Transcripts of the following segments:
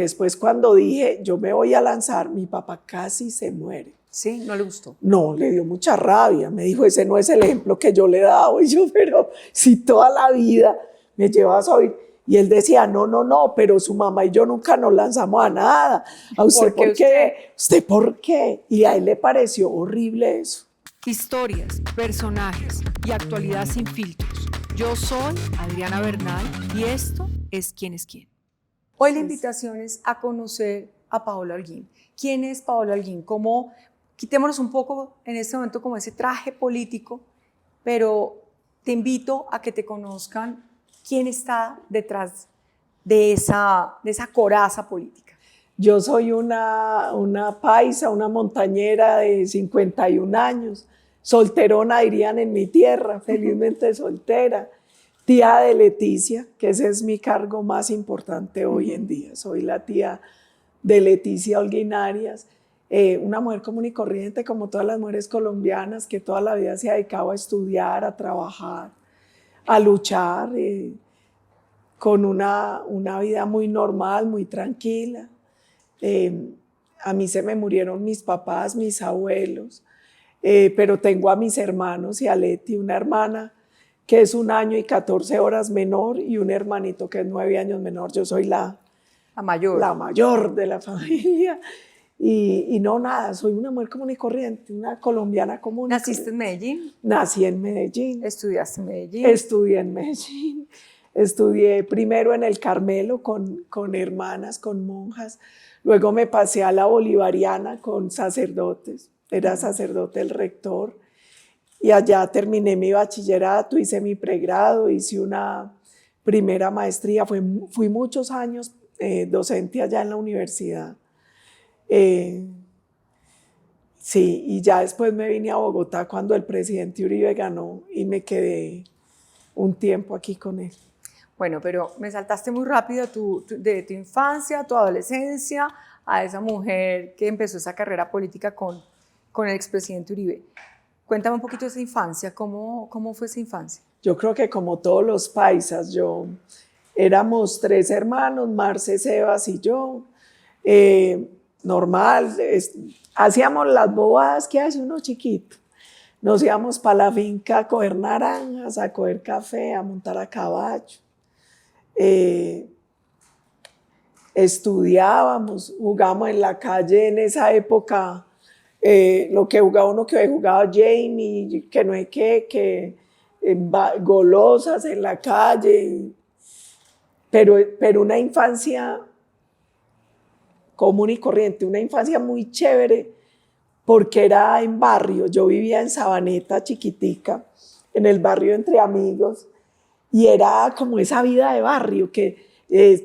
Después cuando dije, yo me voy a lanzar, mi papá casi se muere. ¿Sí? ¿No le gustó? No, le dio mucha rabia. Me dijo, ese no es el ejemplo que yo le he dado. Y yo, pero si toda la vida me llevas a oír. Y él decía, no, pero su mamá y yo nunca nos lanzamos a nada. ¿A usted por qué? ¿Usted por qué? Y a él le pareció horrible eso. Historias, personajes y actualidad sin filtros. Yo soy Adriana Bernal y esto es ¿Quién es quién? Hoy la invitación es a conocer a Paola Holguín. ¿Quién es Paola Holguín? Quitémonos un poco en este momento como ese traje político, pero te invito a que te conozcan quién está detrás de esa coraza política. Yo soy una paisa, una montañera de 51 años, solterona dirían en mi tierra, felizmente soltera, tía de Leticia, que ese es mi cargo más importante hoy en día. Soy la tía de Leticia Holguín Arias, una mujer común y corriente como todas las mujeres colombianas que toda la vida se ha dedicado a estudiar, a trabajar, a luchar, con una vida muy normal, muy tranquila. A mí se me murieron mis papás, mis abuelos, pero tengo a mis hermanos y a Leti, una hermana que es 1 año y 14 horas menor y un hermanito que es 9 años menor. Yo soy la mayor de la familia y no nada, soy una mujer común y corriente, una colombiana común. ¿Naciste en Medellín? Nací en Medellín. ¿Estudiaste en Medellín? Estudié en Medellín. Estudié primero en el Carmelo con hermanas, con monjas. Luego me pasé a la Bolivariana con sacerdotes. Era sacerdote el rector. Y allá terminé mi bachillerato, hice mi pregrado, hice una primera maestría. Fui muchos años docente allá en la universidad. Sí, y ya después me vine a Bogotá cuando el presidente Uribe ganó y me quedé un tiempo aquí con él. Bueno, pero me saltaste muy rápido de tu infancia, tu adolescencia, a esa mujer que empezó esa carrera política con el expresidente Uribe. Cuéntame un poquito de esa infancia, ¿cómo fue esa infancia? Yo creo que como todos los paisas, éramos 3 hermanos, Marce, Sebas y yo, normal, hacíamos las bobadas que hace uno chiquito. Nos íbamos para la finca a coger naranjas, a coger café, a montar a caballo. Estudiábamos, jugábamos en la calle en esa época, lo que jugaba uno, que hoy jugaba Jamie, que no sé qué, que golosas en la calle, pero una infancia común y corriente, una infancia muy chévere, porque era en barrio. Yo vivía en Sabaneta, chiquitica, en el barrio Entre Amigos, y era como esa vida de barrio que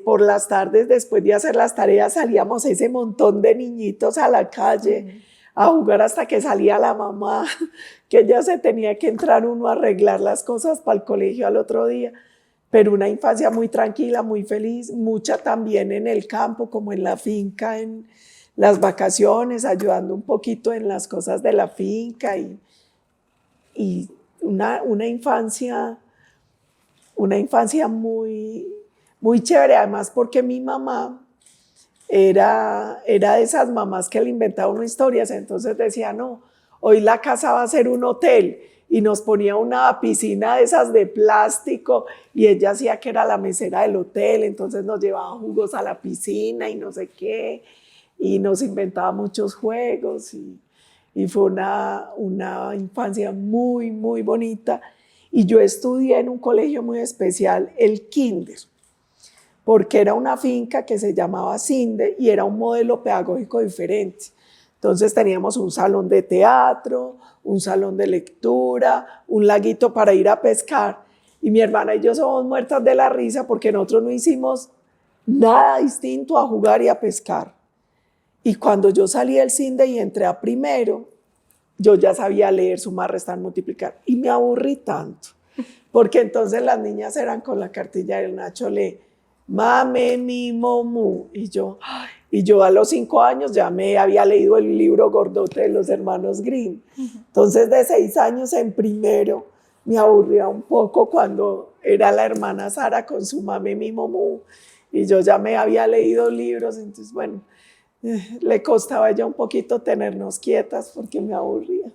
por las tardes, después de hacer las tareas, salíamos ese montón de niñitos a la calle a jugar hasta que salía la mamá, que ya se tenía que entrar uno a arreglar las cosas para el colegio al otro día. Pero una infancia muy tranquila, muy feliz, mucha también en el campo, como en la finca, en las vacaciones, ayudando un poquito en las cosas de la finca y una infancia muy, muy chévere, además porque mi mamá era de esas mamás que le inventaban unas historias, entonces decía, no, hoy la casa va a ser un hotel, y nos ponía una piscina de esas de plástico, y ella hacía que era la mesera del hotel, entonces nos llevaba jugos a la piscina y no sé qué, y nos inventaba muchos juegos, y fue una infancia muy, muy bonita. Y yo estudié en un colegio muy especial, el Kinder, porque era una finca que se llamaba Cinde y era un modelo pedagógico diferente. Entonces teníamos un salón de teatro, un salón de lectura, un laguito para ir a pescar. Y mi hermana y yo somos muertas de la risa porque nosotros no hicimos nada distinto a jugar y a pescar. Y cuando yo salí del Cinde y entré a primero, yo ya sabía leer, sumar, restar, multiplicar. Y me aburrí tanto, porque entonces las niñas eran con la cartilla del Nacho Le, mame, mi, momu. Y yo a los 5 años ya me había leído el libro Gordote de los hermanos Grimm. Entonces de 6 años en primero me aburría un poco cuando era la hermana Sara con su mame, mi, momu. y yo ya me había leído libros, entonces bueno, le costaba ya un poquito tenernos quietas porque me aburría.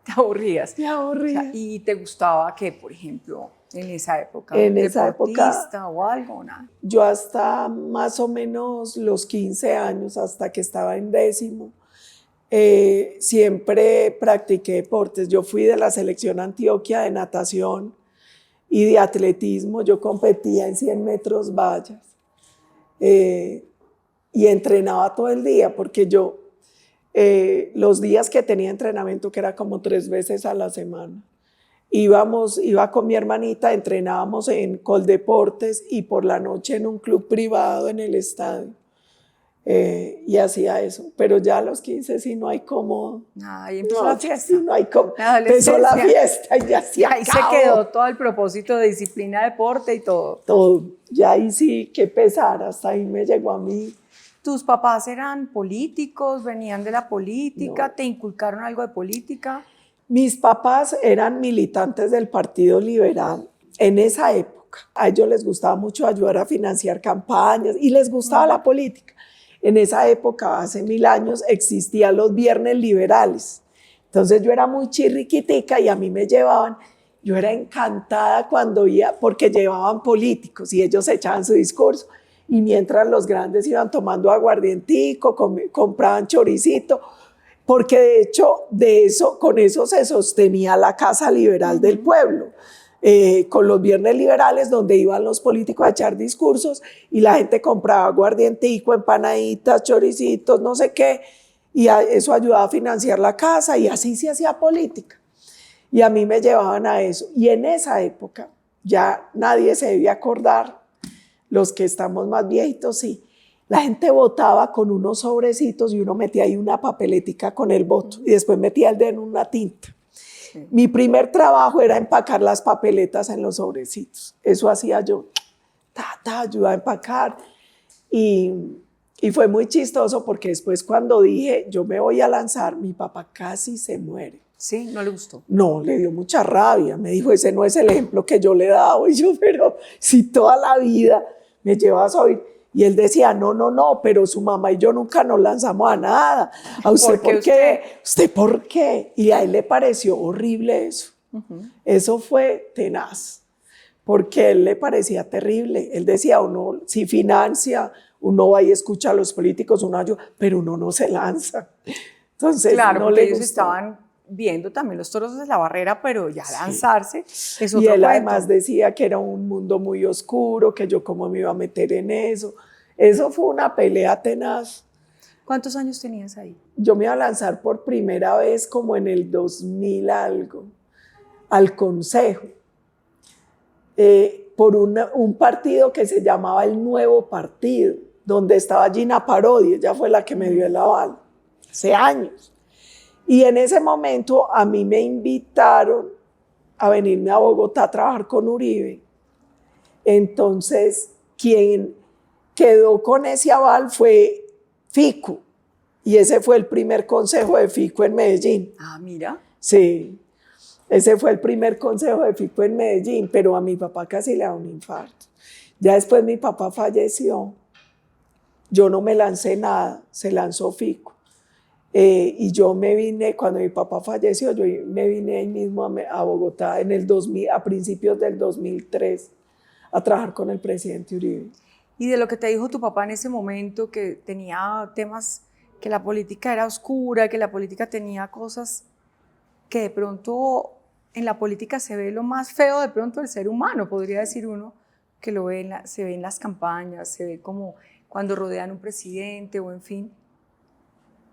¿Te aburrías? Me aburría. ¿Y te gustaba que, por ejemplo, en esa época, En esa deportista o algo? Nada. Yo hasta más o menos los 15 años, hasta que estaba en 10º, siempre practiqué deportes. Yo fui de la selección Antioquia de natación y de atletismo. Yo competía en 100 metros vallas y entrenaba todo el día porque yo, los días que tenía entrenamiento, que era como 3 veces a la semana, iba con mi hermanita, entrenábamos en Coldeportes y por la noche en un club privado en el estadio. Y hacía eso, pero ya a los 15 sí no hay como... Ahí empezó la fiesta. Sí, no hay como... La Empezó la fiesta y ya se ahí acabó. se quedó todo el propósito de disciplina, deporte y todo. Todo, ya ahí sí, qué pesar, hasta ahí me llegó a mí. ¿Tus papás eran políticos, venían de la política, No. te inculcaron algo de política? Mis papás eran militantes del Partido Liberal en esa época. A ellos les gustaba mucho ayudar a financiar campañas y les gustaba la política. En esa época, hace 1000 años, existían los viernes liberales. Entonces yo era muy chirriquitica y a mí me llevaban. Yo era encantada cuando iba, porque llevaban políticos y ellos echaban su discurso. Y mientras los grandes iban tomando aguardientico, compraban choricito, porque de hecho con eso se sostenía la Casa Liberal del pueblo. Con los viernes liberales donde iban los políticos a echar discursos y la gente compraba aguardientico, empanaditas, choricitos, no sé qué, y eso ayudaba a financiar la casa y así se hacía política. Y a mí me llevaban a eso. Y en esa época ya nadie se debía acordar, los que estamos más viejitos sí, la gente votaba con unos sobrecitos y uno metía ahí una papeletica con el voto y después metía el dedo en una tinta. Mi primer trabajo era empacar las papeletas en los sobrecitos. Eso hacía yo, ayudaba a empacar. Y fue muy chistoso porque después cuando dije, yo me voy a lanzar, mi papá casi se muere. Sí, no le gustó. No, le dio mucha rabia. Me dijo, ese no es el ejemplo que yo le he dado. Y yo, pero si toda la vida me llevas a oír. Y él decía, no, pero su mamá y yo nunca nos lanzamos a nada. ¿A usted por qué? ¿Usted por qué? Y a él le pareció horrible eso. Eso fue tenaz, porque a él le parecía terrible. Él decía, uno si financia, uno va y escucha a los políticos, uno ayuda, pero uno no se lanza. Entonces, claro, no porque le ellos gustó. estaban viendo también los toros desde la barrera, pero ya lanzarse es otro Y él cuento. además decía que era un mundo muy oscuro, que yo cómo me iba a meter en eso. Eso fue una pelea tenaz. ¿Cuántos años tenías ahí? Yo me iba a lanzar por primera vez como en el 2000 algo, al Consejo, por un partido que se llamaba el Nuevo Partido, donde estaba Gina Parodi, ella fue la que me dio el aval, hace años. Y en ese momento a mí me invitaron a venirme a Bogotá a trabajar con Uribe. Entonces, quien quedó con ese aval fue Fico, y ese fue el primer consejo de Fico en Medellín. Ah, mira. Sí, ese fue el primer consejo de Fico en Medellín, pero a mi papá casi le da un infarto. Ya después mi papá falleció, yo no me lancé nada, se lanzó Fico. Y yo me vine, cuando mi papá falleció, yo me vine ahí mismo a Bogotá en el 2000, a principios del 2003 a trabajar con el presidente Uribe. Y de lo que te dijo tu papá en ese momento, que tenía temas, que la política era oscura, que la política tenía cosas que de pronto en la política se ve lo más feo de pronto del ser humano, podría decir uno, que lo ve se ve en las campañas, se ve como cuando rodean un presidente o en fin.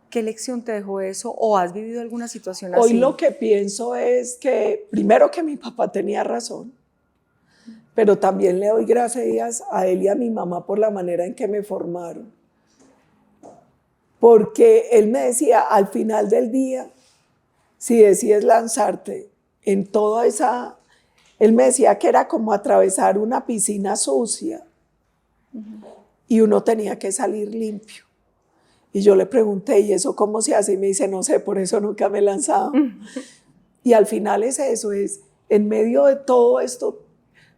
¿Qué lección te dejó eso o has vivido alguna situación así? Hoy lo que pienso es que, primero, que mi papá tenía razón, pero también le doy gracias a él y a mi mamá por la manera en que me formaron. Porque él me decía, al final del día, si decides lanzarte en toda esa... Él me decía que era como atravesar una piscina sucia y uno tenía que salir limpio. Y yo le pregunté, ¿y eso cómo se hace? Y me dice, no sé, por eso nunca me he lanzado. Y al final es eso, es en medio de todo esto,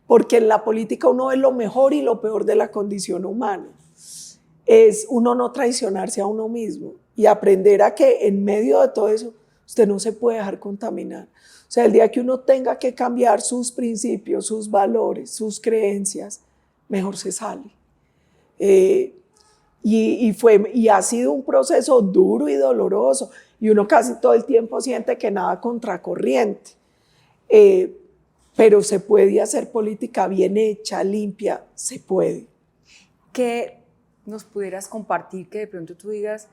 porque en la política uno ve lo mejor y lo peor de la condición humana. Es uno no traicionarse a uno mismo y aprender a que en medio de todo eso usted no se puede dejar contaminar. O sea, el día que uno tenga que cambiar sus principios, sus valores, sus creencias, mejor se sale. Y ha sido un proceso duro y doloroso, y uno casi todo el tiempo siente que nada contracorriente. Pero se puede hacer política bien hecha, limpia, se puede. ¿Qué nos pudieras compartir que de pronto tú digas,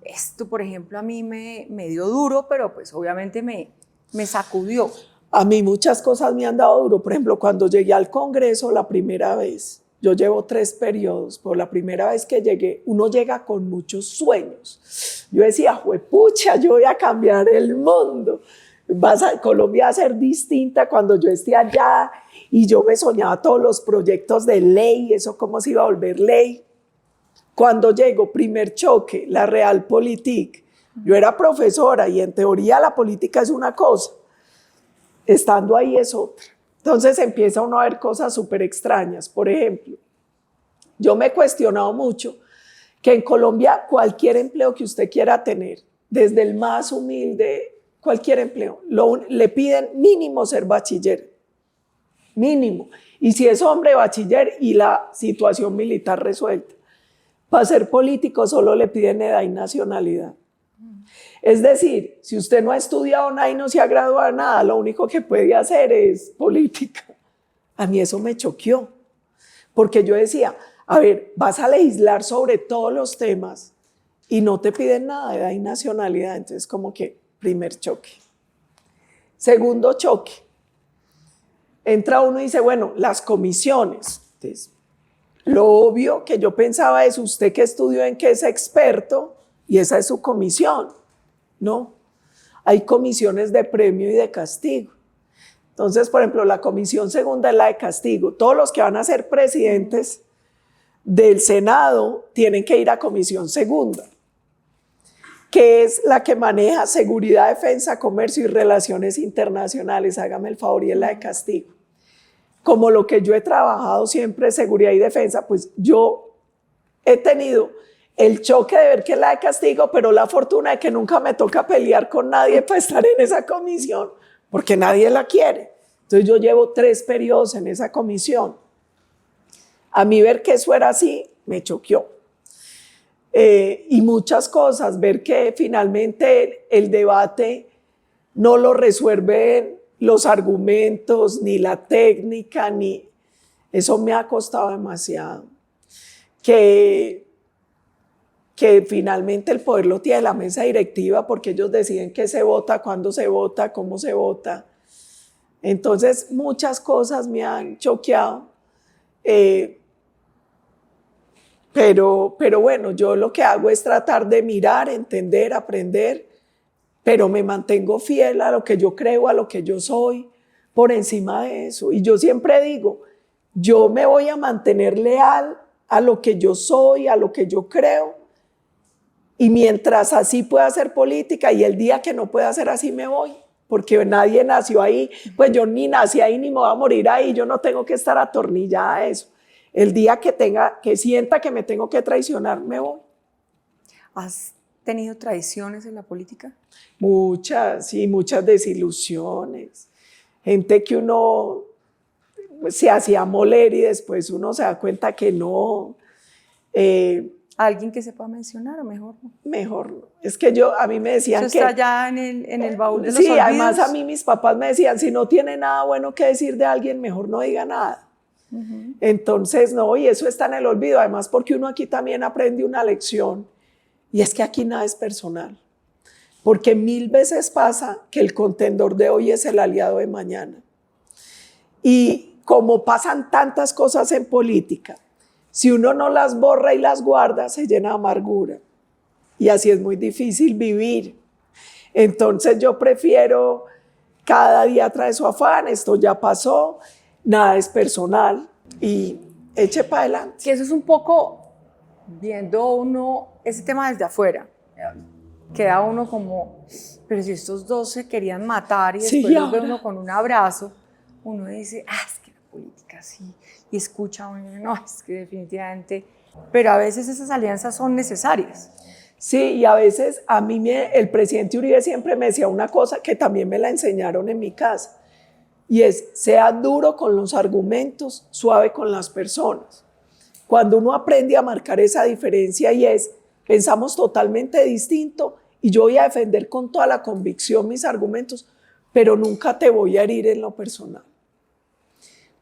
esto por ejemplo a mí me dio duro, pero pues obviamente me sacudió? A mí muchas cosas me han dado duro. Por ejemplo, cuando llegué al Congreso la primera vez, yo llevo 3 periodos, pero la primera vez que llegué, uno llega con muchos sueños. Yo decía, juepucha, yo voy a cambiar el mundo. Colombia va a ser distinta cuando yo esté allá, y yo me soñaba todos los proyectos de ley, eso cómo se iba a volver ley. Cuando llego, primer choque, la Realpolitik. Yo era profesora y en teoría la política es una cosa, estando ahí es otra. Entonces empieza uno a ver cosas súper extrañas. Por ejemplo, yo me he cuestionado mucho que en Colombia cualquier empleo que usted quiera tener, desde el más humilde, cualquier empleo, le piden mínimo ser bachiller, mínimo. Y si es hombre, bachiller y la situación militar resuelta. Para ser político solo le piden edad y nacionalidad. Es decir, si usted no ha estudiado nada y no se ha graduado nada, lo único que puede hacer es política. A mí eso me choqueó, porque yo decía, a ver, vas a legislar sobre todos los temas y no te piden nada de edad y nacionalidad. Entonces, como que primer choque. Segundo choque, entra uno y dice, bueno, las comisiones. Entonces, lo obvio que yo pensaba es, usted que estudió en qué es experto, y esa es su comisión. No, hay comisiones de premio y de castigo. Entonces, por ejemplo, la comisión segunda es la de castigo. Todos los que van a ser presidentes del Senado tienen que ir a comisión segunda, que es la que maneja seguridad, defensa, comercio y relaciones internacionales. Hágame el favor, y es la de castigo. Como lo que yo he trabajado siempre, seguridad y defensa, pues yo he tenido el choque de ver que es la de castigo, pero la fortuna de que nunca me toca pelear con nadie para estar en esa comisión, porque nadie la quiere. Entonces yo llevo 3 periodos en esa comisión. A mí ver que eso era así, me choqueó. Y muchas cosas, ver que finalmente el debate no lo resuelven los argumentos, ni la técnica, ni... Eso me ha costado demasiado. Que finalmente el poder lo tiene la mesa directiva, porque ellos deciden qué se vota, cuándo se vota, cómo se vota. Entonces, muchas cosas me han choqueado. Pero bueno, yo lo que hago es tratar de mirar, entender, aprender, pero me mantengo fiel a lo que yo creo, a lo que yo soy, por encima de eso. Y yo siempre digo, yo me voy a mantener leal a lo que yo soy, a lo que yo creo, y mientras así pueda hacer política, y el día que no pueda hacer así me voy, porque nadie nació ahí, pues yo ni nací ahí ni me voy a morir ahí, yo no tengo que estar atornillada a eso. El día que sienta que me tengo que traicionar, me voy. ¿Has tenido traiciones en la política? Muchas, sí, muchas desilusiones. Gente que uno se hacía moler y después uno se da cuenta que no. ¿Alguien que se pueda mencionar o mejor no? Mejor no. Es que a mí me decían ¿Eso que... está ya en el baúl de los sí, olvidos? además a mí mis papás me decían, si no tiene nada bueno que decir de alguien, mejor no diga nada. Entonces, no, y eso está en el olvido, además porque uno aquí también aprende una lección, y es que aquí nada es personal, porque 1000 veces pasa que el contendor de hoy es el aliado de mañana. Y como pasan tantas cosas en política, si uno no las borra y las guarda, se llena de amargura, y así es muy difícil vivir. Entonces yo prefiero, cada día trae su afán, esto ya pasó, nada es personal y eche para adelante. Que eso es un poco, viendo uno ese tema desde afuera, queda uno como, pero si estos dos se querían matar y después los ve uno con un abrazo, uno dice, es que la política, sí, y escucha uno, no, es que definitivamente, pero a veces esas alianzas son necesarias. Sí, y a veces a mí el presidente Uribe siempre me decía una cosa que también me la enseñaron en mi casa, y es, sea duro con los argumentos, suave con las personas. Cuando uno aprende a marcar esa diferencia y es, pensamos totalmente distinto y yo voy a defender con toda la convicción mis argumentos, pero nunca te voy a herir en lo personal.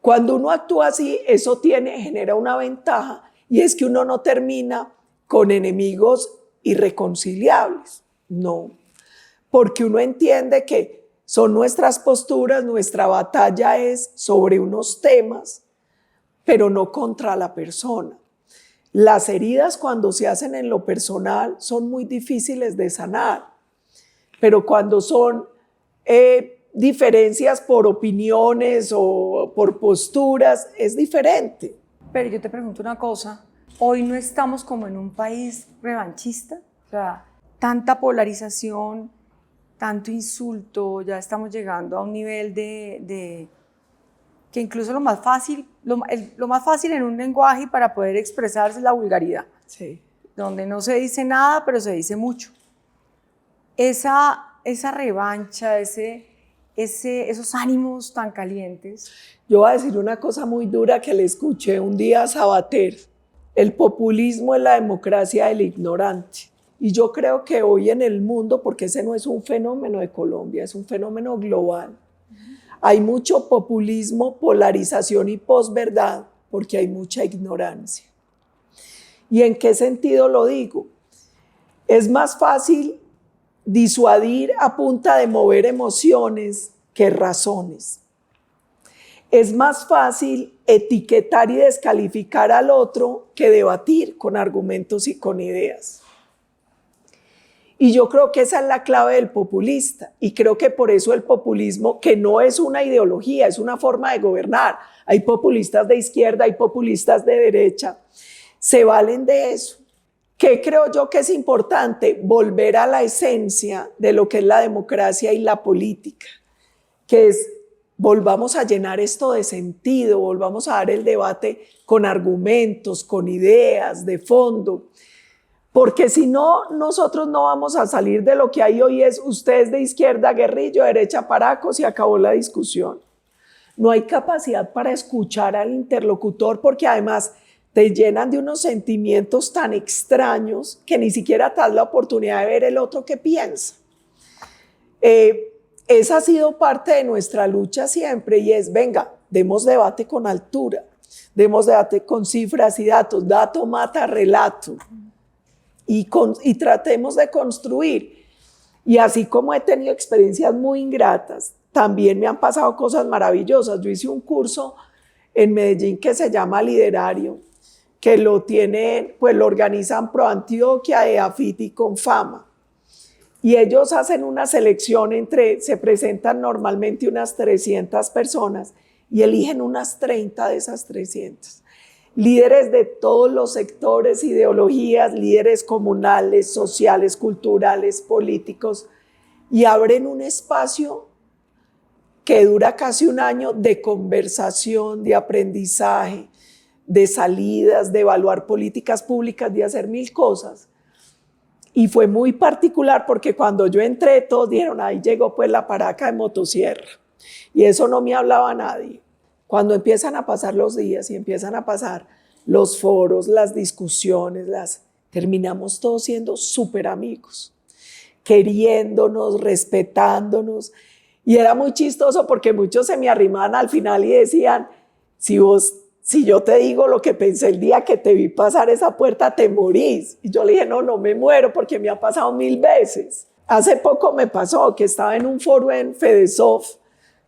Cuando uno actúa así, eso genera una ventaja y es que uno no termina con enemigos irreconciliables, no, porque uno entiende que son nuestras posturas, nuestra batalla es sobre unos temas, pero no contra la persona. Las heridas cuando se hacen en lo personal son muy difíciles de sanar, pero cuando son diferencias por opiniones o por posturas es diferente. Pero yo te pregunto una cosa, hoy no estamos como en un país revanchista, o sea, tanta polarización, tanto insulto, ya estamos llegando a un nivel de que incluso lo más fácil en un lenguaje para poder expresarse es la vulgaridad, Sí. donde no se dice nada, pero se dice mucho. Esa revancha, esos ánimos tan calientes. Yo voy a decir una cosa muy dura que le escuché un día a Sabater. El populismo es la democracia del ignorante. Y yo creo que hoy en el mundo, porque ese no es un fenómeno de Colombia, es un fenómeno global, hay mucho populismo, polarización y posverdad, porque hay mucha ignorancia. ¿Y en qué sentido lo digo? Es más fácil disuadir a punta de mover emociones que razones. Es más fácil etiquetar y descalificar al otro que debatir con argumentos y con ideas. Y yo creo que esa es la clave del populista y creo que por eso el populismo, que no es una ideología, es una forma de gobernar. Hay populistas de izquierda, hay populistas de derecha, se valen de eso. ¿Qué creo yo que es importante? Volver a la esencia de lo que es la democracia y la política, que es volvamos a llenar esto de sentido, volvamos a dar el debate con argumentos, con ideas de fondo. Porque si no, nosotros no vamos a salir de lo que hay hoy es ustedes de izquierda, Guerrillo, derecha, Paracos, y acabó la discusión. No hay capacidad para escuchar al interlocutor porque además te llenan de unos sentimientos tan extraños que ni siquiera te das la oportunidad de ver el otro que piensa. Esa ha sido parte de nuestra lucha siempre y es, venga, demos debate con altura, demos debate con cifras y datos, dato mata relato. Y tratemos de construir. Y así como he tenido experiencias muy ingratas, también me han pasado cosas maravillosas. Yo hice un curso en Medellín que se llama Liderario, que lo organizan ProAntioquia, EAFIT y Confama. Y ellos hacen una selección se presentan normalmente unas 300 personas y eligen unas 30 de esas 300. Líderes de todos los sectores, ideologías, líderes comunales, sociales, culturales, políticos, y abren un espacio que dura casi un año de conversación, de aprendizaje, de salidas, de evaluar políticas públicas, de hacer mil cosas. Y fue muy particular porque cuando yo entré, todos dijeron, ahí llegó pues la paraca de motosierra. Y eso no me hablaba nadie. Cuando empiezan a pasar los días y empiezan a pasar los foros, las discusiones, terminamos todos siendo súper amigos, queriéndonos, respetándonos. Y era muy chistoso porque muchos se me arrimaban al final y decían, si yo te digo lo que pensé el día que te vi pasar esa puerta, te morís. Y yo le dije, no me muero porque me ha pasado 1000 veces. Hace poco me pasó que estaba en un foro en Fedesoft.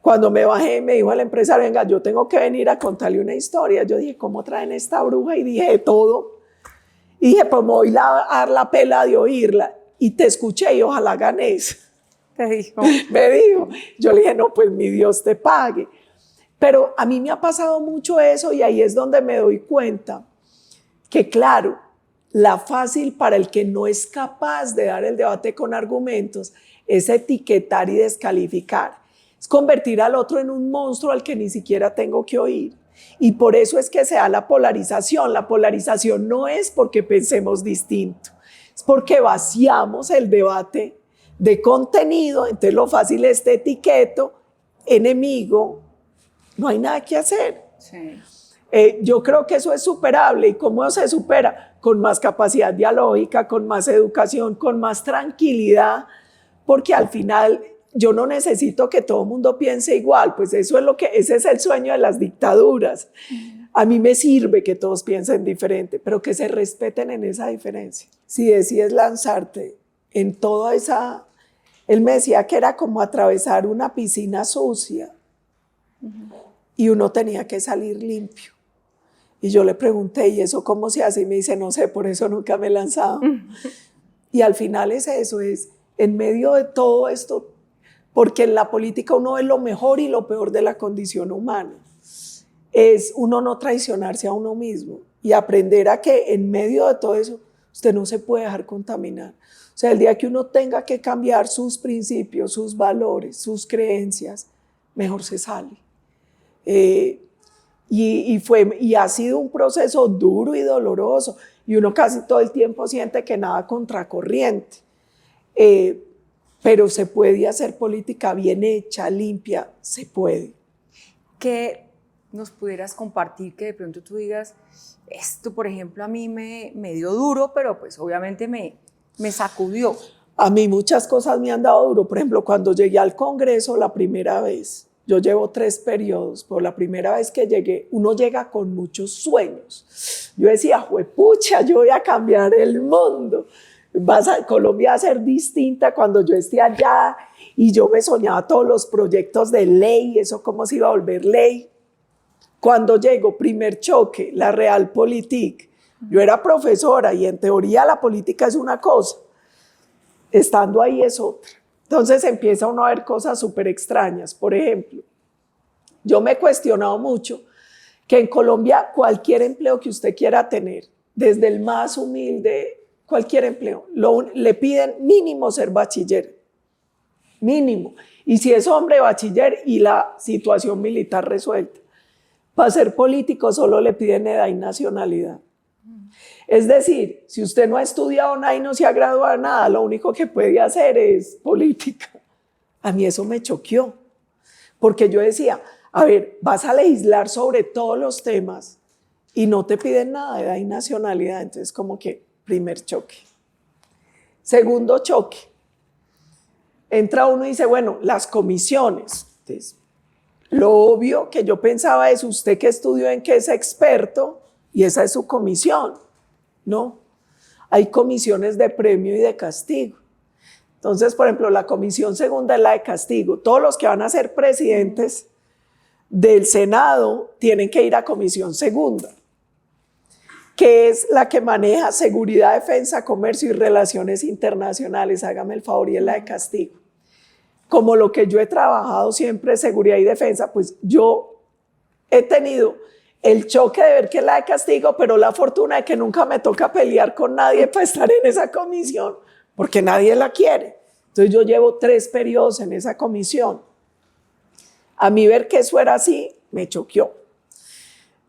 Cuando me bajé, me dijo el empresario, venga, yo tengo que venir a contarle una historia. Yo dije, ¿cómo traen esta bruja? Y dije, de todo. Y dije, pues me voy a dar la pela de oírla. Y te escuché y ojalá ganes. Te dijo. Me dijo. Yo le dije, no, pues mi Dios te pague. Pero a mí me ha pasado mucho eso y ahí es donde me doy cuenta que, claro, la fácil para el que no es capaz de dar el debate con argumentos es etiquetar y descalificar. es convertir al otro en un monstruo al que ni siquiera tengo que oír. Y por eso es que se da la polarización. La polarización no es porque pensemos distinto, es porque vaciamos el debate de contenido. Entonces lo fácil es este etiqueto, enemigo, no hay nada que hacer. Sí. Yo creo que eso es superable. ¿Y cómo se supera? Con más capacidad dialógica, con más educación, con más tranquilidad, porque al final yo no necesito que todo el mundo piense igual, pues ese es el sueño de las dictaduras. A mí me sirve que todos piensen diferente, pero que se respeten en esa diferencia. Si decides lanzarte en toda esa... Él me decía que era como atravesar una piscina sucia y uno tenía que salir limpio. Y yo le pregunté, ¿y eso cómo se hace? Y me dice, no sé, por eso nunca me he lanzado. Y al final es eso, es en medio de todo esto, porque en la política uno ve lo mejor y lo peor de la condición humana. Es uno no traicionarse a uno mismo y aprender a que en medio de todo eso usted no se puede dejar contaminar. O sea, el día que uno tenga que cambiar sus principios, sus valores, sus creencias, mejor se sale. Y ha sido un proceso duro y doloroso, y uno casi todo el tiempo siente que nada contracorriente. Pero se puede hacer política bien hecha, limpia, se puede. ¿Qué nos pudieras compartir que de pronto tú digas, esto por ejemplo a mí me dio duro, pero pues obviamente me sacudió? A mí muchas cosas me han dado duro. Por ejemplo, cuando llegué al Congreso la primera vez, yo llevo 3 periodos, pero la primera vez que llegué, uno llega con muchos sueños. Yo decía, juepucha, yo voy a cambiar el mundo. Colombia va a ser distinta cuando yo esté allá, y yo me soñaba todos los proyectos de ley, eso cómo se iba a volver ley. Cuando llego, primer choque, la Realpolitik. Yo era profesora y en teoría la política es una cosa, estando ahí es otra. Entonces empieza uno a ver cosas súper extrañas. Por ejemplo, yo me he cuestionado mucho que en Colombia cualquier empleo que usted quiera tener, desde el más humilde, cualquier empleo, le piden mínimo ser bachiller, mínimo. Y si es hombre, bachiller y la situación militar resuelta. Para ser político solo le piden edad y nacionalidad. Es decir, si usted no ha estudiado nada y no se ha graduado de nada, lo único que puede hacer es política. A mí eso me choqueó, porque yo decía, a ver, vas a legislar sobre todos los temas y no te piden nada de edad y nacionalidad. Entonces, como que primer choque. Segundo choque, entra uno y dice, bueno, las comisiones. Entonces, lo obvio que yo pensaba es, usted que estudió en qué es experto y esa es su comisión. No, hay comisiones de premio y de castigo. Entonces, por ejemplo, la comisión segunda es la de castigo. Todos los que van a ser presidentes del Senado tienen que ir a comisión segunda, que es la que maneja seguridad, defensa, comercio y relaciones internacionales. Hágame el favor, y es la de castigo. Como lo que yo he trabajado siempre, seguridad y defensa, pues yo he tenido el choque de ver que es la de castigo, pero la fortuna de que nunca me toca pelear con nadie para estar en esa comisión, porque nadie la quiere. Entonces yo llevo 3 periodos en esa comisión. A mí ver que eso era así, me choqueó.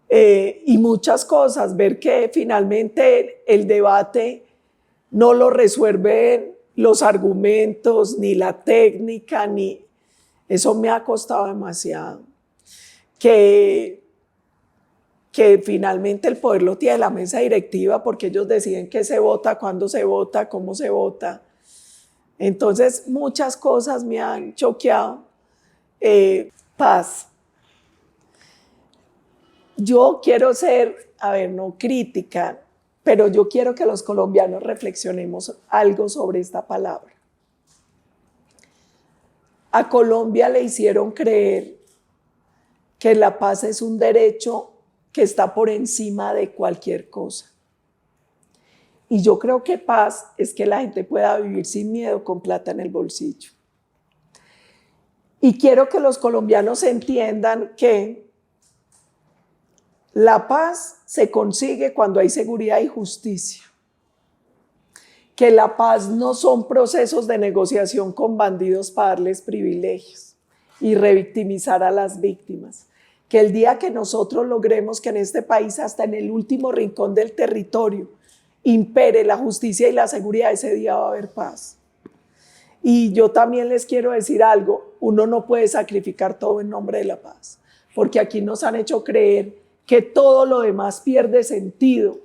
Y muchas cosas, ver que finalmente el debate no lo resuelven los argumentos, ni la técnica, ni... Eso me ha costado demasiado. Que finalmente el poder lo tiene la mesa directiva, porque ellos deciden qué se vota, cuándo se vota, cómo se vota. Entonces muchas cosas me han choqueado. Paz. Yo quiero ser, no crítica, pero yo quiero que los colombianos reflexionemos algo sobre esta palabra. A Colombia le hicieron creer que la paz es un derecho que está por encima de cualquier cosa. Y yo creo que paz es que la gente pueda vivir sin miedo, con plata en el bolsillo. Y quiero que los colombianos entiendan que la paz se consigue cuando hay seguridad y justicia. Que la paz no son procesos de negociación con bandidos para darles privilegios. y revictimizar a las víctimas. Que el día que nosotros logremos que en este país, hasta en el último rincón del territorio, impere la justicia y la seguridad, ese día va a haber paz. Y yo también les quiero decir algo, uno no puede sacrificar todo en nombre de la paz, porque aquí nos han hecho creer que todo lo demás pierde sentido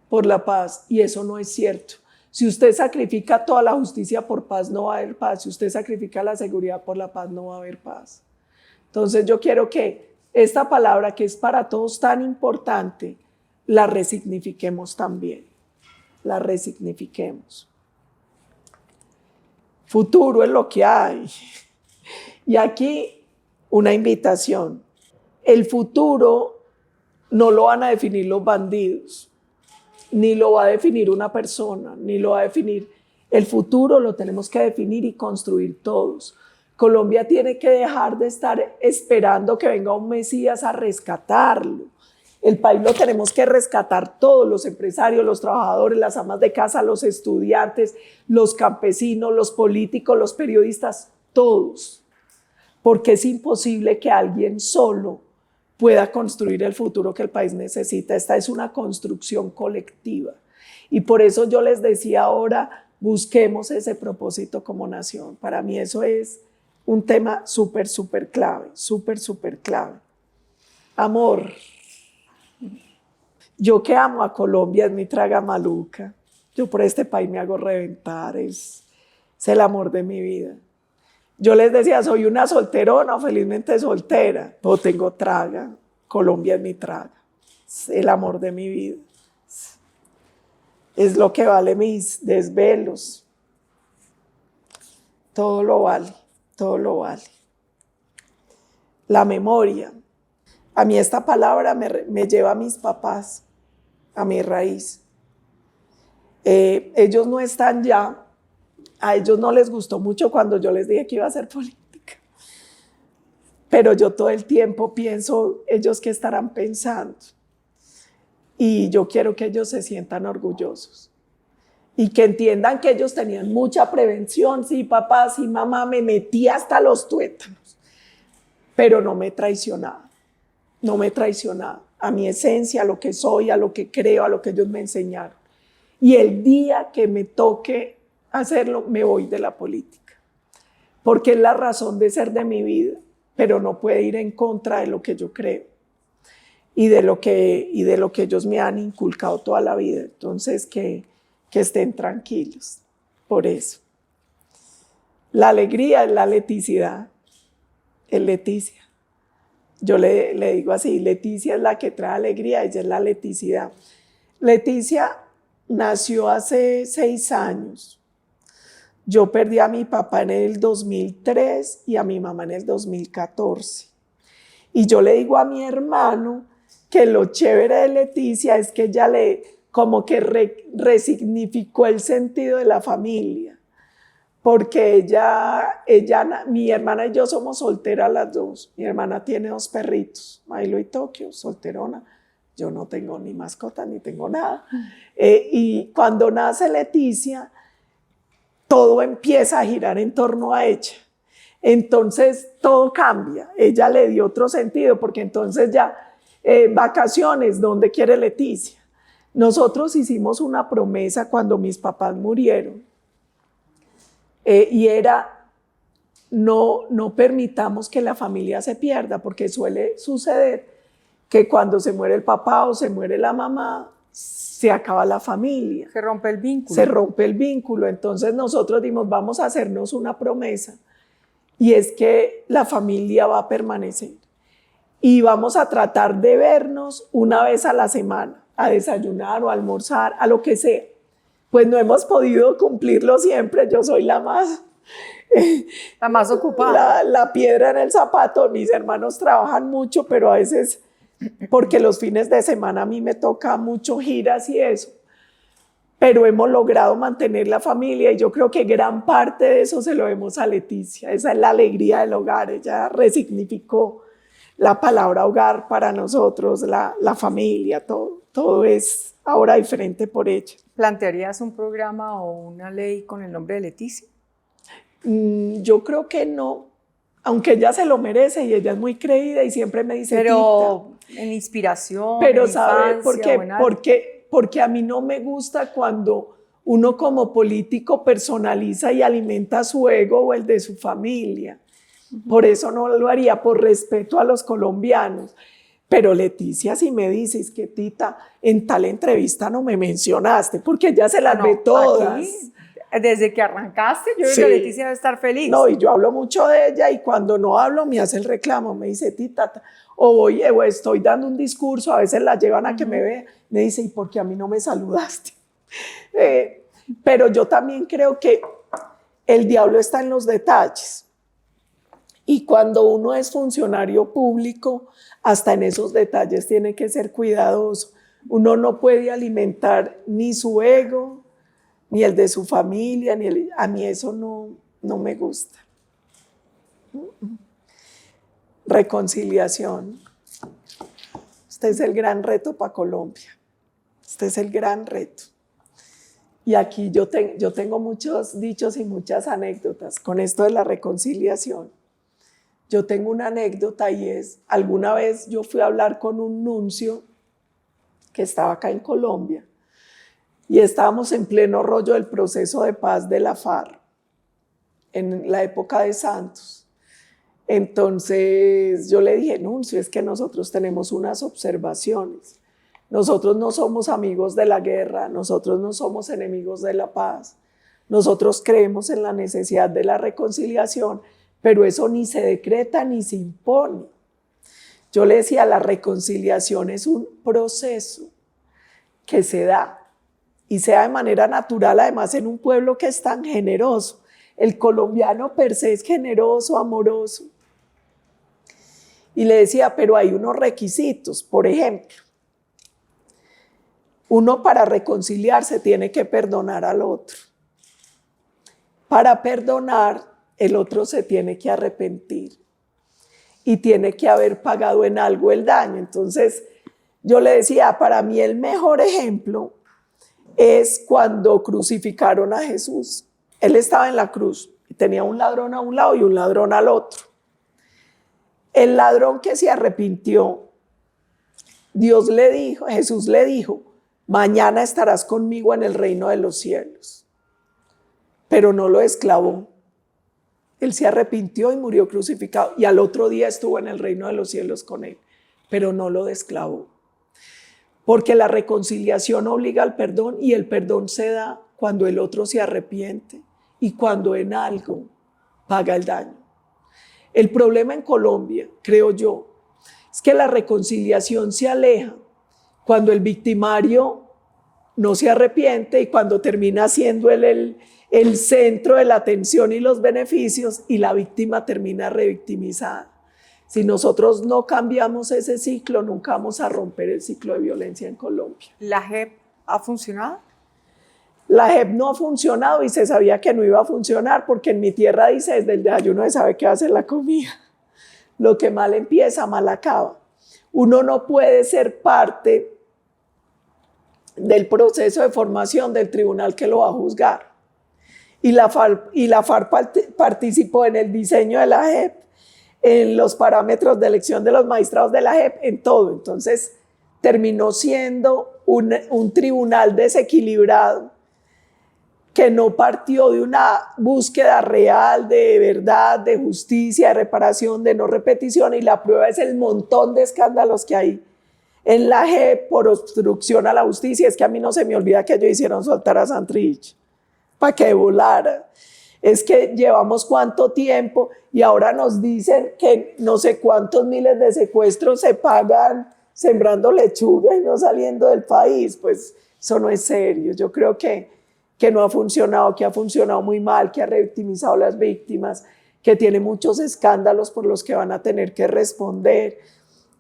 por la paz, y eso no es cierto. Si usted sacrifica toda la justicia por paz, no va a haber paz. Si usted sacrifica la seguridad por la paz, no va a haber paz. Entonces yo quiero que esta palabra, que es para todos tan importante, la resignifiquemos también. La resignifiquemos. Futuro es lo que hay. Y aquí una invitación. El futuro no lo van a definir los bandidos, ni lo va a definir una persona, ni lo va a definir. El futuro lo tenemos que definir y construir todos. Colombia tiene que dejar de estar esperando que venga un Mesías a rescatarlo. El país lo tenemos que rescatar todos, los empresarios, los trabajadores, las amas de casa, los estudiantes, los campesinos, los políticos, los periodistas, todos. Porque es imposible que alguien solo pueda construir el futuro que el país necesita. Esta es una construcción colectiva. Y por eso yo les decía ahora, busquemos ese propósito como nación. Para mí eso es un tema súper clave, súper clave. Amor. Yo que amo a Colombia, es mi traga maluca. Yo por este país me hago reventar, es el amor de mi vida. Yo les decía, soy una solterona, felizmente soltera, pero tengo traga. Colombia es mi traga, es el amor de mi vida. Es lo que vale mis desvelos. Todo lo vale, todo lo vale. La memoria. A mí esta palabra me lleva a mis papás, a mi raíz. Ellos no están ya. A ellos no les gustó mucho cuando yo les dije que iba a hacer política. Pero yo todo el tiempo pienso, ellos qué estarán pensando. Y yo quiero que ellos se sientan orgullosos. Y que entiendan que ellos tenían mucha prevención. Sí, papá, sí, mamá, me metí hasta los tuétanos. Pero no me traicionaba. No me traicionaba. A mi esencia, a lo que soy, a lo que creo, a lo que ellos me enseñaron. Y el día que me toque hacerlo, me voy de la política, porque es la razón de ser de mi vida, pero no puede ir en contra de lo que yo creo y de lo que ellos me han inculcado toda la vida. Entonces que estén tranquilos por eso. La alegría es la leticidad, es Leticia. Yo le digo así, Leticia es la que trae alegría, ella es la leticidad. Leticia nació hace 6 años. Yo perdí a mi papá en el 2003 y a mi mamá en el 2014. Y yo le digo a mi hermano que lo chévere de Leticia es que ella como que resignificó el sentido de la familia. Porque mi hermana y yo somos solteras las dos. Mi hermana tiene 2 perritos, Milo y Tokio, solterona. Yo no tengo ni mascota ni tengo nada. Y cuando nace Leticia, todo empieza a girar en torno a ella. Entonces todo cambia. Ella le dio otro sentido, porque entonces ya vacaciones, ¿dónde quiere Leticia? Nosotros hicimos una promesa cuando mis papás murieron y era no permitamos que la familia se pierda, porque suele suceder que cuando se muere el papá o se muere la mamá, se acaba la familia. Se rompe el vínculo. Se rompe el vínculo. Entonces nosotros dimos, vamos a hacernos una promesa, y es que la familia va a permanecer. Y vamos a tratar de vernos una vez a la semana, a desayunar o a almorzar, a lo que sea. Pues no hemos podido cumplirlo siempre, yo soy la más ocupada. La piedra en el zapato. Mis hermanos trabajan mucho, pero a veces, porque los fines de semana a mí me toca mucho giras y eso, pero hemos logrado mantener la familia, y yo creo que gran parte de eso se lo debemos a Leticia. Esa es la alegría del hogar. Ella resignificó la palabra hogar para nosotros, la familia, todo es ahora diferente por ella. ¿Plantearías un programa o una ley con el nombre de Leticia? Yo creo que no, aunque ella se lo merece y ella es muy creída y siempre me dice, pero Tita, en inspiración, pero en ¿sabe infancia, por qué? o en algo. Porque a mí no me gusta cuando uno como político personaliza y alimenta su ego o el de su familia. Por eso no lo haría, por respeto a los colombianos. Pero Leticia, si me dices que Tita, en tal entrevista no me mencionaste, porque ya se las ve todas. Aquí, desde que arrancaste, yo creo Sí. que Leticia debe estar feliz. No, y yo hablo mucho de ella y cuando no hablo me hace el reclamo, me dice, Tita, o estoy dando un discurso, a veces la llevan a que me vea, me dice, ¿y por qué a mí no me saludaste? Pero yo también creo que el diablo está en los detalles. Y cuando uno es funcionario público, hasta en esos detalles tiene que ser cuidadoso. Uno no puede alimentar ni su ego, ni el de su familia, a mí eso no me gusta. Reconciliación. Este es el gran reto para Colombia. Este es el gran reto. Y aquí yo tengo muchos dichos y muchas anécdotas con esto de la reconciliación. Yo tengo una anécdota y es, alguna vez yo fui a hablar con un nuncio que estaba acá en Colombia y estábamos en pleno rollo del proceso de paz de la FARC en la época de Santos. Entonces yo le dije, nuncio, es que nosotros tenemos unas observaciones. Nosotros no somos amigos de la guerra, nosotros no somos enemigos de la paz. Nosotros creemos en la necesidad de la reconciliación, pero eso ni se decreta ni se impone. Yo le decía, la reconciliación es un proceso que se da y se da de manera natural, además en un pueblo que es tan generoso. El colombiano per se es generoso, amoroso. Y le decía, pero hay unos requisitos. Por ejemplo, uno para reconciliarse tiene que perdonar al otro. Para perdonar, el otro se tiene que arrepentir y tiene que haber pagado en algo el daño. Entonces, yo le decía, para mí el mejor ejemplo es cuando crucificaron a Jesús. Él estaba en la cruz y tenía un ladrón a un lado y un ladrón al otro. El ladrón que se arrepintió, Jesús le dijo, mañana estarás conmigo en el reino de los cielos. Pero no lo esclavó. Él se arrepintió y murió crucificado y al otro día estuvo en el reino de los cielos con él, pero no lo desclavó. Porque la reconciliación obliga al perdón y el perdón se da cuando el otro se arrepiente y cuando en algo paga el daño. El problema en Colombia, creo yo, es que la reconciliación se aleja cuando el victimario no se arrepiente y cuando termina siendo él el centro de la atención y los beneficios y la víctima termina revictimizada. Si nosotros no cambiamos ese ciclo, nunca vamos a romper el ciclo de violencia en Colombia. ¿La JEP ha funcionado? La JEP no ha funcionado y se sabía que no iba a funcionar porque en mi tierra dice, desde el desayuno se sabe qué va a hacer la comida. Lo que mal empieza, mal acaba. Uno no puede ser parte del proceso de formación del tribunal que lo va a juzgar. Y la FARC participó en el diseño de la JEP, en los parámetros de elección de los magistrados de la JEP, en todo. Entonces terminó siendo un tribunal desequilibrado que no partió de una búsqueda real de verdad, de justicia, de reparación, de no repetición, y la prueba es el montón de escándalos que hay en la JEP por obstrucción a la justicia. Es que a mí no se me olvida que ellos hicieron soltar a Santrich para que volara. Es que llevamos cuánto tiempo y ahora nos dicen que no sé cuántos miles de secuestros se pagan sembrando lechuga y no saliendo del país. Pues eso no es serio. Yo creo que no ha funcionado, que ha funcionado muy mal, que ha revictimizado a las víctimas, que tiene muchos escándalos por los que van a tener que responder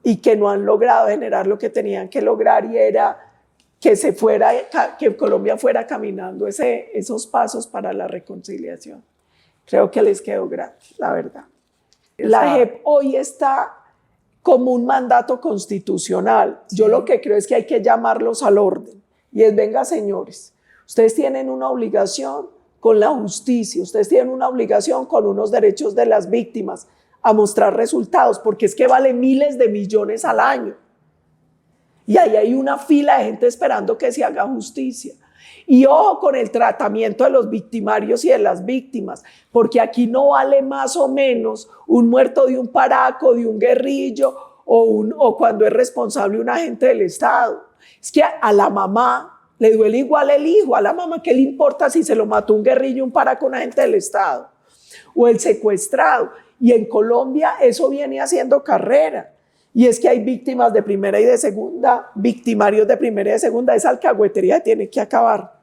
y que no han logrado generar lo que tenían que lograr, y era que Colombia fuera caminando esos pasos para la reconciliación. Creo que les quedó grande, la verdad. La JEP hoy está como un mandato constitucional. Yo lo que creo es que hay que llamarlos al orden. Y es, venga, señores, ustedes tienen una obligación con la justicia, ustedes tienen una obligación con unos derechos de las víctimas. a mostrar resultados, porque es que vale miles de millones al año. Y ahí hay una fila de gente esperando que se haga justicia. Y ojo con el tratamiento de los victimarios y de las víctimas, porque aquí no vale más o menos un muerto de un paraco, de un guerrillo, o cuando es responsable un agente del Estado. Es que a la mamá le duele igual el hijo, a la mamá ¿qué le importa si se lo mató un guerrillo, un paraco, un agente del Estado? O el secuestrado. Y en Colombia eso viene haciendo carrera. Y es que hay víctimas de primera y de segunda, victimarios de primera y de segunda. Esa alcahuetería tiene que acabar.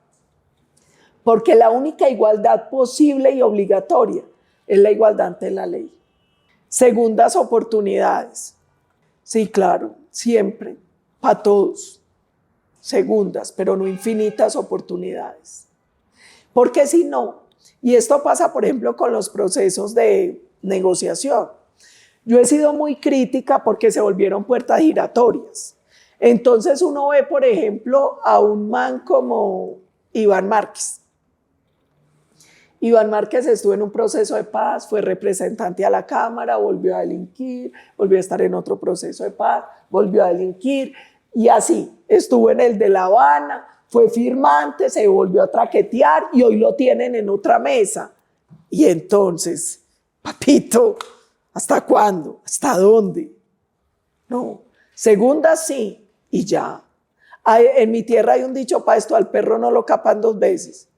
Porque la única igualdad posible y obligatoria es la igualdad ante la ley. Segundas oportunidades. Sí, claro, siempre, para todos. Segundas, pero no infinitas oportunidades. Porque si no, y esto pasa, por ejemplo, con los procesos de negociación. Yo he sido muy crítica porque se volvieron puertas giratorias. Entonces uno ve, por ejemplo, a un man como Iván Márquez. Iván Márquez estuvo en un proceso de paz, fue representante a la Cámara, volvió a delinquir, volvió a estar en otro proceso de paz, volvió a delinquir, y así, estuvo en el de La Habana, fue firmante, se volvió a traquetear y hoy lo tienen en otra mesa. Y entonces, papito, ¿hasta cuándo? ¿Hasta dónde? No, segunda sí, y ya. En mi tierra hay un dicho para esto: al perro no lo capan dos veces.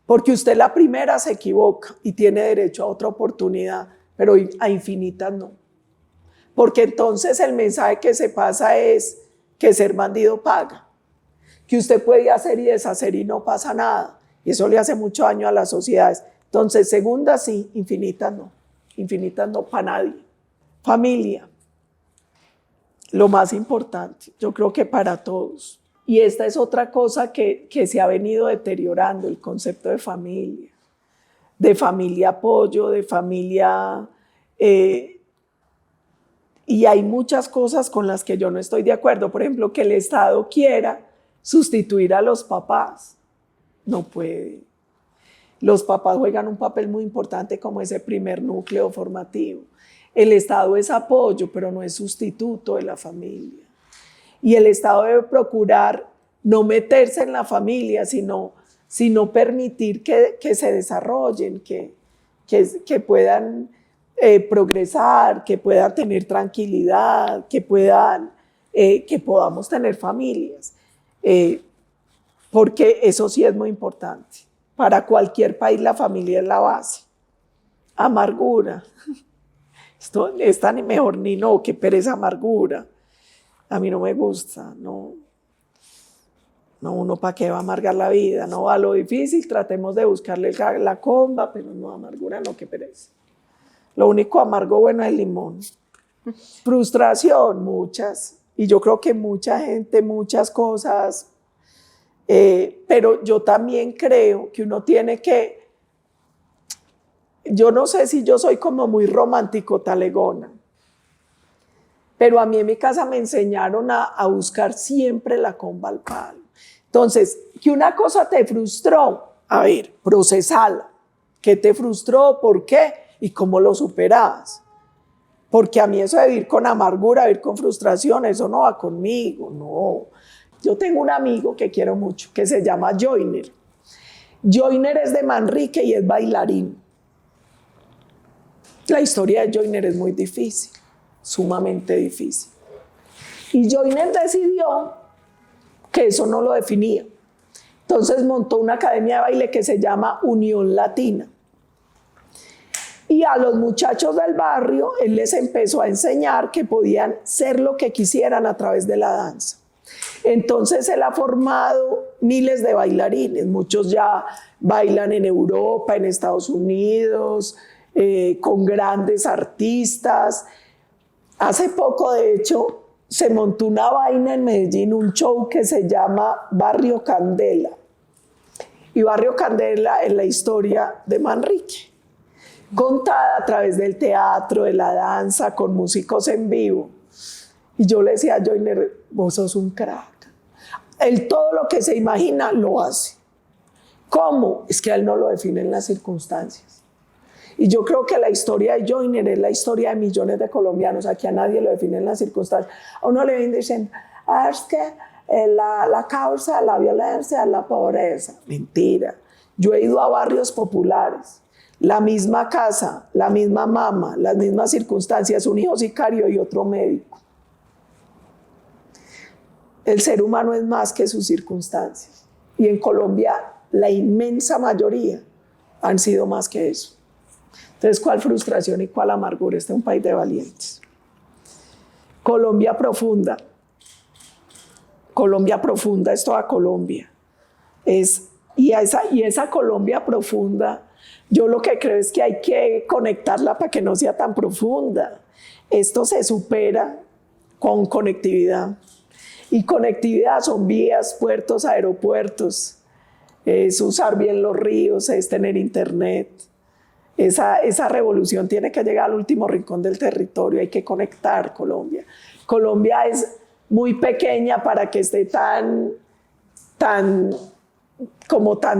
Porque usted la primera se equivoca y tiene derecho a otra oportunidad, pero a infinitas no. Porque entonces el mensaje que se pasa es que ser bandido paga, que usted puede hacer y deshacer y no pasa nada. Y eso le hace mucho daño a las sociedades. Entonces, segunda sí, infinitas no para nadie. Familia, lo más importante, yo creo que para todos. Y esta es otra cosa que se ha venido deteriorando, el concepto de familia apoyo, de familia, y hay muchas cosas con las que yo no estoy de acuerdo. Por ejemplo, que el Estado quiera sustituir a los papás. No puede. Los papás juegan un papel muy importante como ese primer núcleo formativo. El Estado es apoyo, pero no es sustituto de la familia. Y el Estado debe procurar no meterse en la familia, sino permitir que se desarrollen, que puedan progresar, que puedan tener tranquilidad, que podamos tener familias. Porque eso sí es muy importante. Para cualquier país la familia es la base. Amargura. Esto es tan mejor ni no, que pereza amargura. A mí no me gusta, no, uno para qué va a amargar la vida, no va a lo difícil, tratemos de buscarle la comba, pero no, amargura no, que pereza. Lo único amargo bueno es el limón. Frustración, muchas, y yo creo que mucha gente, muchas cosas, pero yo también creo que uno tiene que, yo no sé si yo soy como muy romántico talegona, pero a mí en mi casa me enseñaron a buscar siempre la comba al palo. Entonces, que una cosa te frustró, a ver, procesala. ¿Qué te frustró? ¿Por qué? ¿Y cómo lo superabas? Porque a mí eso de vivir con amargura, vivir con frustración, eso no va conmigo, no. Yo tengo un amigo que quiero mucho, que se llama Joyner. Joyner es de Manrique y es bailarín. La historia de Joyner es muy difícil. Sumamente difícil. Y Joyner decidió que eso no lo definía. Entonces montó una academia de baile que se llama Unión Latina. Y a los muchachos del barrio, él les empezó a enseñar que podían ser lo que quisieran a través de la danza. Entonces él ha formado miles de bailarines. Muchos ya bailan en Europa, en Estados Unidos, con grandes artistas. Hace poco, de hecho, se montó una vaina en Medellín, un show que se llama Barrio Candela. Y Barrio Candela es la historia de Manrique, contada a través del teatro, de la danza, con músicos en vivo. Y yo le decía a Joyner, vos sos un crack. Él todo lo que se imagina lo hace. ¿Cómo? Es que a él no lo definen las circunstancias. Y yo creo que la historia de Joyner es la historia de millones de colombianos. Aquí a nadie lo definen las circunstancias. A uno le vienen diciendo, es que la causa de la violencia es la pobreza. Mentira. Yo he ido a barrios populares, la misma casa, la misma mamá, las mismas circunstancias, un hijo sicario y otro médico. El ser humano es más que sus circunstancias. Y en Colombia la inmensa mayoría han sido más que eso. Entonces, ¿cuál frustración y cuál amargura? Este es un país de valientes. Colombia profunda. Colombia profunda es toda Colombia. Y esa Colombia profunda, yo lo que creo es que hay que conectarla para que no sea tan profunda. Esto se supera con conectividad. Y conectividad son vías, puertos, aeropuertos. Es usar bien los ríos, es tener internet. Esa revolución tiene que llegar al último rincón del territorio. Hay que conectar Colombia. Colombia es muy pequeña para que esté tan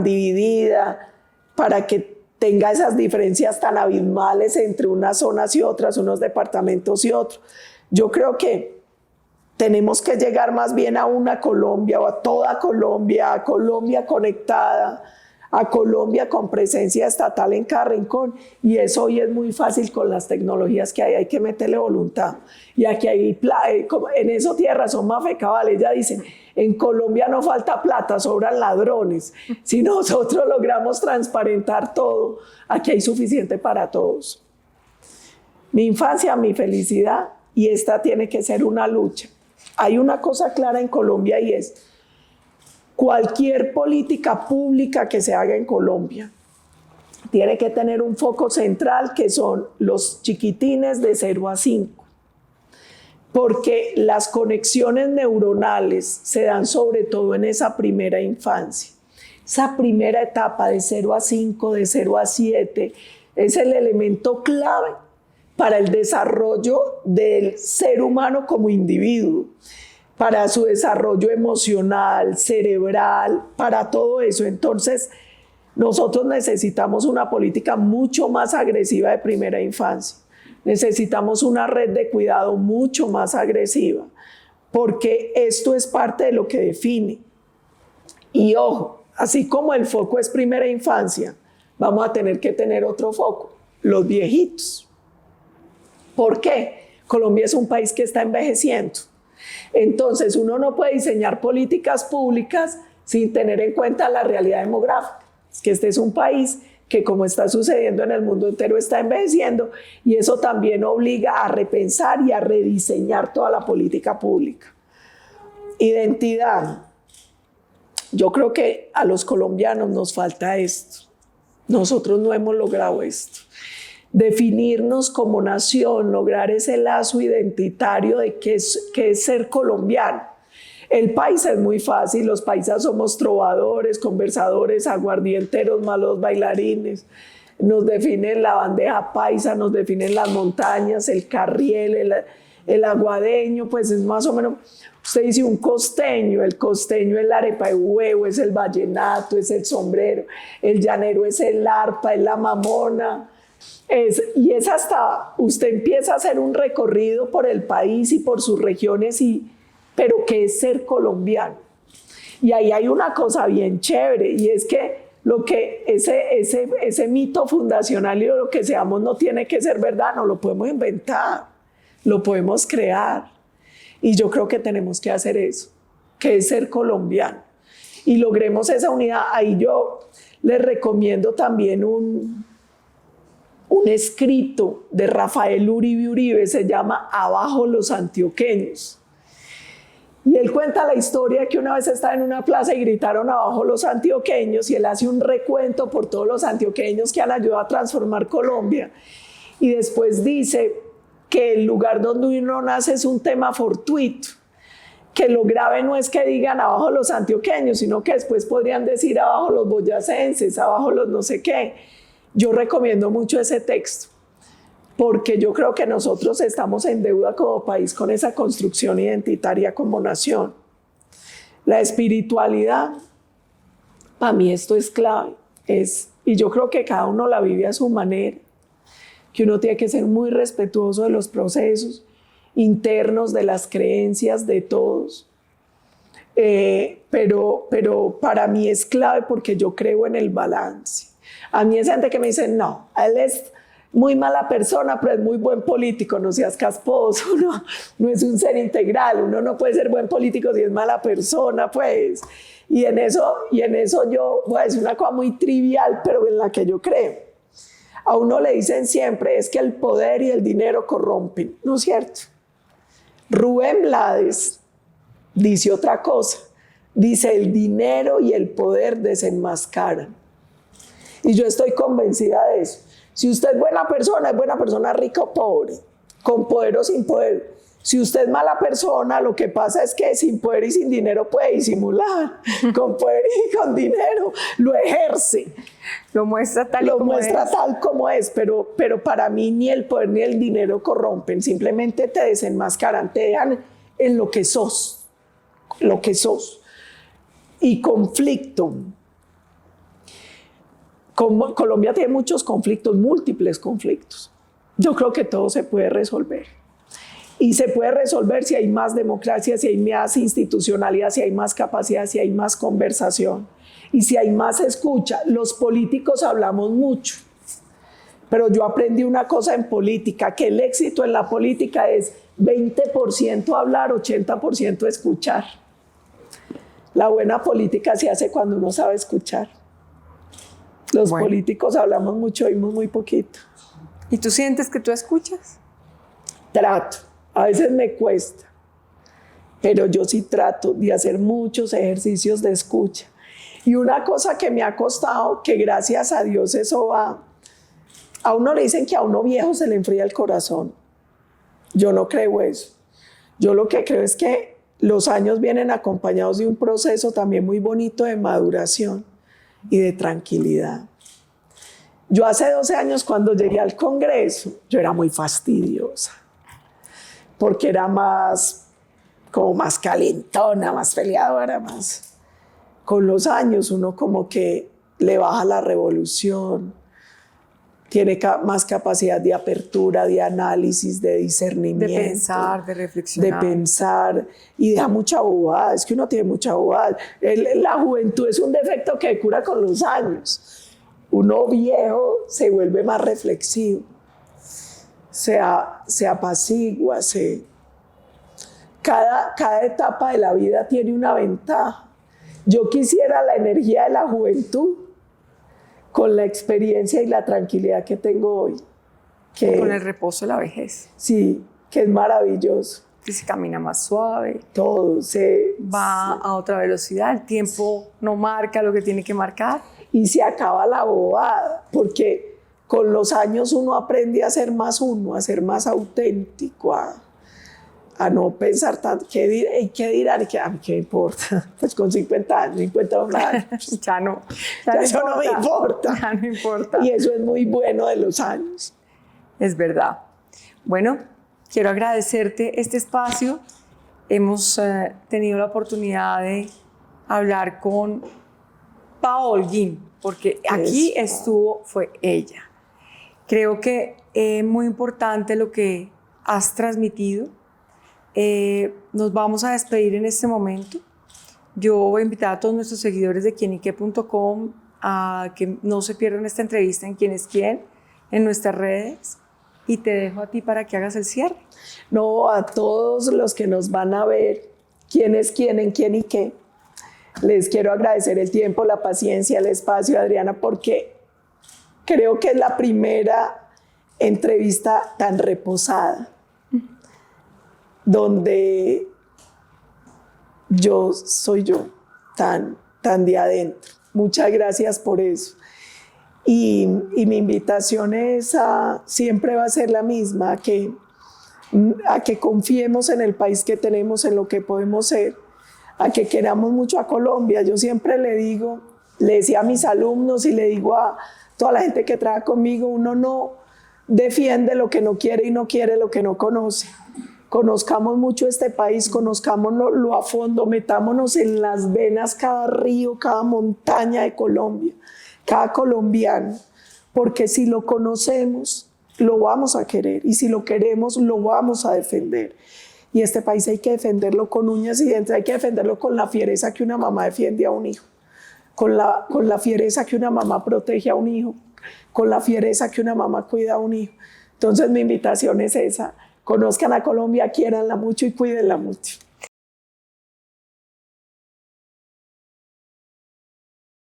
dividida, para que tenga esas diferencias tan abismales entre unas zonas y otras, unos departamentos y otros. Yo creo que tenemos que llegar más bien a una Colombia o a toda Colombia, a Colombia conectada, a Colombia con presencia estatal en cada rincón. Y eso hoy es muy fácil con las tecnologías que hay que meterle voluntad. Y aquí en eso tiene razón Mafe Cabal, ella dice, en Colombia no falta plata, sobran ladrones. Si nosotros logramos transparentar todo, aquí hay suficiente para todos. Mi infancia, mi felicidad, y esta tiene que ser una lucha. Hay una cosa clara en Colombia y es cualquier política pública que se haga en Colombia tiene que tener un foco central que son los chiquitines de 0 a 5. Porque las conexiones neuronales se dan sobre todo en esa primera infancia. Esa primera etapa de 0 a 5, de 0 a 7, es el elemento clave para el desarrollo del ser humano como individuo, para su desarrollo emocional, cerebral, para todo eso. Entonces, nosotros necesitamos una política mucho más agresiva de primera infancia. Necesitamos una red de cuidado mucho más agresiva, porque esto es parte de lo que define. Y ojo, así como el foco es primera infancia, vamos a tener que tener otro foco, los viejitos. ¿Por qué? Colombia es un país que está envejeciendo. Entonces, uno no puede diseñar políticas públicas sin tener en cuenta la realidad demográfica. Es que este es un país que, como está sucediendo en el mundo entero, está envejeciendo, y eso también obliga a repensar y a rediseñar toda la política pública. Identidad. Yo creo que a los colombianos nos falta esto. Nosotros no hemos logrado esto. Definirnos como nación, lograr ese lazo identitario de qué es ser colombiano. El país es muy fácil, los paisas somos trovadores, conversadores, aguardienteros, malos bailarines. Nos definen la bandeja paisa, nos definen las montañas, el carriel, el aguadeño, pues es más o menos. Usted dice un costeño, el costeño es la arepa de huevo, es el vallenato, es el sombrero, el llanero es el arpa, es la mamona. Y es hasta, usted empieza a hacer un recorrido por el país y por sus regiones, pero ¿qué es ser colombiano? Y ahí hay una cosa bien chévere, y es que ese mito fundacional y lo que seamos no tiene que ser verdad, no lo podemos inventar, lo podemos crear. Y yo creo que tenemos que hacer eso, que es ser colombiano. Y logremos esa unidad. Ahí yo les recomiendo también un escrito de Rafael Uribe Uribe, se llama Abajo los antioqueños. Y él cuenta la historia que una vez estaba en una plaza y gritaron abajo los antioqueños, y él hace un recuento por todos los antioqueños que han ayudado a transformar Colombia. Y después dice que el lugar donde uno nace es un tema fortuito, que lo grave no es que digan abajo los antioqueños, sino que después podrían decir abajo los boyacenses, abajo los no sé qué. Yo recomiendo mucho ese texto, porque yo creo que nosotros estamos en deuda como país con esa construcción identitaria como nación. La espiritualidad, para mí esto es clave, y yo creo que cada uno la vive a su manera. que uno tiene que ser muy respetuoso de los procesos internos, de las creencias de todos. Pero para mí es clave porque yo creo en el balance. A mí hay gente que me dice, no, él es muy mala persona, pero es muy buen político, no seas casposo, no es un ser integral, uno no puede ser buen político si es mala persona, pues. Y en eso yo voy a decir una cosa muy trivial, pero en la que yo creo. A uno le dicen siempre, es que el poder y el dinero corrompen, ¿no es cierto? Rubén Blades dice otra cosa, dice el dinero y el poder desenmascaran. Y yo estoy convencida de eso. Si usted es buena persona rica o pobre, con poder o sin poder. Si usted es mala persona, lo que pasa es que sin poder y sin dinero puede disimular. Con poder y con dinero lo ejerce. Lo muestra tal como es, pero para mí ni el poder ni el dinero corrompen. Simplemente te desenmascaran, te dejan en lo que sos. Y conflicto. Colombia tiene muchos conflictos, múltiples conflictos. Yo creo que todo se puede resolver. Y se puede resolver si hay más democracia, si hay más institucionalidad, si hay más capacidad, si hay más conversación y si hay más escucha. Los políticos hablamos mucho, pero yo aprendí una cosa en política, que el éxito en la política es 20% hablar, 80% escuchar. La buena política se hace cuando uno sabe escuchar. Los políticos hablamos mucho, oímos muy poquito. ¿Y tú sientes que tú escuchas? Trato. A veces me cuesta, pero yo sí trato de hacer muchos ejercicios de escucha. Y una cosa que me ha costado, que gracias a Dios eso va, a uno le dicen que a uno viejo se le enfría el corazón. Yo no creo eso. Yo lo que creo es que los años vienen acompañados de un proceso también muy bonito de maduración y de tranquilidad. Yo hace 12 años cuando llegué al Congreso, yo era muy fastidiosa, porque era como más calentona, más peleadora, más. Con los años uno como que le baja la revolución, tiene más capacidad de apertura, de análisis, de discernimiento. De pensar, de reflexionar. De pensar y deja mucha bobada, es que uno tiene mucha bobada. La juventud es un defecto que cura con los años. Uno viejo se vuelve más reflexivo. Se apacigua, cada etapa de la vida tiene una ventaja. Yo quisiera la energía de la juventud con la experiencia y la tranquilidad que tengo hoy. Con el reposo de la vejez. Sí, que es maravilloso. Que se camina más suave. Todo va a otra velocidad, el tiempo no marca lo que tiene que marcar. Y se acaba la bobada, porque con los años uno aprende a ser más uno, a ser más auténtico, a no pensar tanto, ¿qué dirán? ¿Qué importa? Pues con 50 años, 51 años. ya no me importa. Ya no importa. Y eso es muy bueno de los años. Es verdad. Bueno, quiero agradecerte este espacio. Hemos tenido la oportunidad de hablar con Pao Holguín, porque aquí fue ella. Creo que es muy importante lo que has transmitido. Nos vamos a despedir en este momento. Yo voy a invitar a todos nuestros seguidores de quienique.com a que no se pierdan esta entrevista en Quién es Quién, en nuestras redes, y te dejo a ti para que hagas el cierre. No, a todos los que nos van a ver, quién es quién en Quién y Qué, les quiero agradecer el tiempo, la paciencia, el espacio, Adriana, porque creo que es la primera entrevista tan reposada, donde yo soy yo, tan de adentro. Muchas gracias por eso. Y mi invitación siempre va a ser la misma, a que confiemos en el país que tenemos, en lo que podemos ser, a que queramos mucho a Colombia. Yo siempre le decía a mis alumnos y le digo a toda la gente que trabaja conmigo, uno no defiende lo que no quiere y no quiere lo que no conoce. Conozcamos mucho este país, conozcámoslo a fondo, metámonos en las venas cada río, cada montaña de Colombia, cada colombiano, porque si lo conocemos, lo vamos a querer, y si lo queremos, lo vamos a defender. Y este país hay que defenderlo con uñas y dientes, hay que defenderlo con la fiereza que una mamá defiende a un hijo, con la fiereza que una mamá protege a un hijo, con la fiereza que una mamá cuida a un hijo. Entonces mi invitación es esa: conozcan a Colombia, quiéranla mucho y cuídenla mucho.